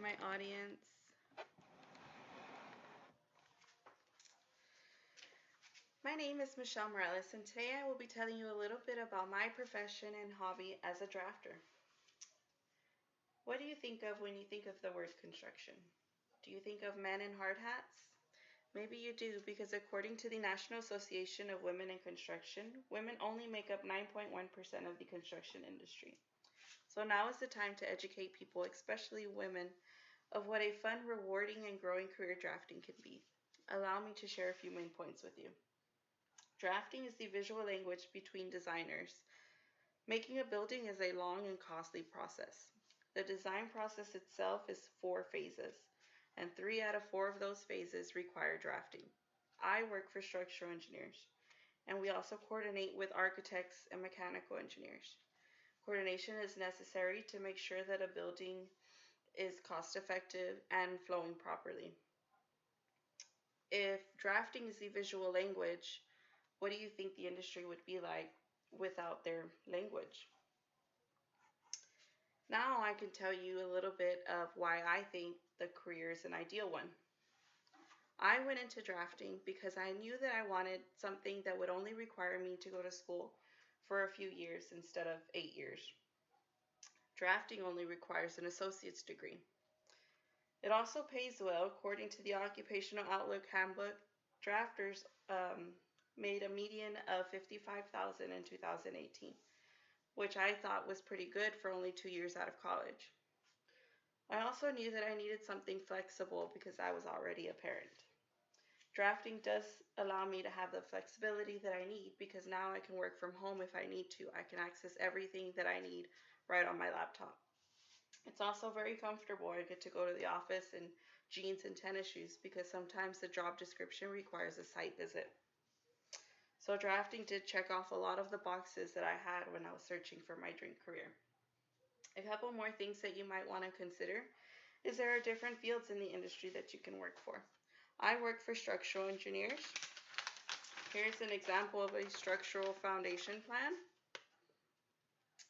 my audience. My name is Michelle Morales, and today I will be telling you a little bit about my profession and hobby as a drafter. What do you think of when you think of the word construction? Do you think of men in hard hats? Maybe you do, because according to the National Association of Women in Construction, women only make up 9.1% of the construction industry. So now is the time to educate people, especially women, of what a fun, rewarding, and growing career drafting can be. Allow me to share a few main points with you. Drafting is the visual language between designers. Making a building is a long and costly process. The design process itself is 4 phases, and 3 out of 4 of those phases require drafting. I work for structural engineers, and we also coordinate with architects and mechanical engineers. Coordination is necessary to make sure that a building is cost effective and flowing properly. If drafting is the visual language, what do you think the industry would be like without their language? Now I can tell you a little bit of why I think the career is an ideal one. I went into drafting because I knew that I wanted something that would only require me to go to school for a few years instead of 8 years. Drafting only requires an associate's degree. It also pays well. According to the Occupational Outlook Handbook, drafters made a median of $55,000 in 2018, which I thought was pretty good for only 2 years out of college. I also knew that I needed something flexible because I was already a parent. Drafting does allow me to have the flexibility that I need because now I can work from home if I need to. I can access everything that I need right on my laptop. It's also very comfortable. I get to go to the office in jeans and tennis shoes because sometimes the job description requires a site visit. So drafting did check off a lot of the boxes that I had when I was searching for my dream career. A couple more things that you might want to consider is there are different fields in the industry that you can work for. I work for structural engineers. Here's an example of a structural foundation plan.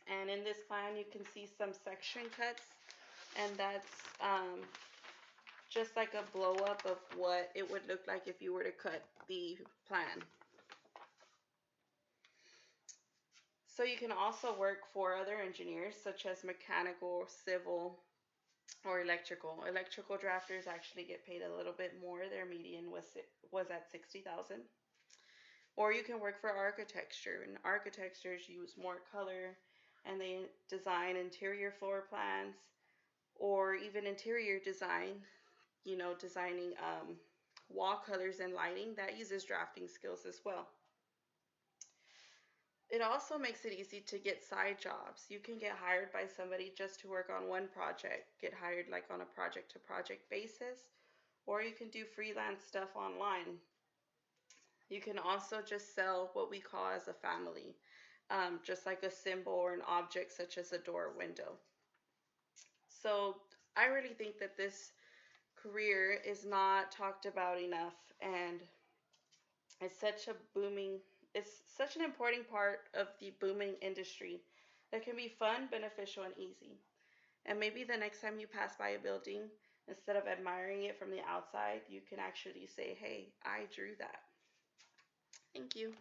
And in this plan, you can see some section cuts, and that's just like a blow up of what it would look like if you were to cut the plan. So you can also work for other engineers such as mechanical, civil, or electrical. Electrical drafters actually get paid a little bit more. Their median was at $60,000. Or you can work for architecture, and architects use more color and they design interior floor plans or even interior design, designing wall colors and lighting. That uses drafting skills as well. It also makes it easy to get side jobs. You can get hired by somebody just to work on one project, get hired like on a project to project basis, or you can do freelance stuff online. You can also just sell what we call as a family, just like a symbol or an object such as a door or window. So I really think that this career is not talked about enough, and it's such an important part of the booming industry that can be fun, beneficial, and easy. And maybe the next time you pass by a building, instead of admiring it from the outside, you can actually say, hey, I drew that. Thank you.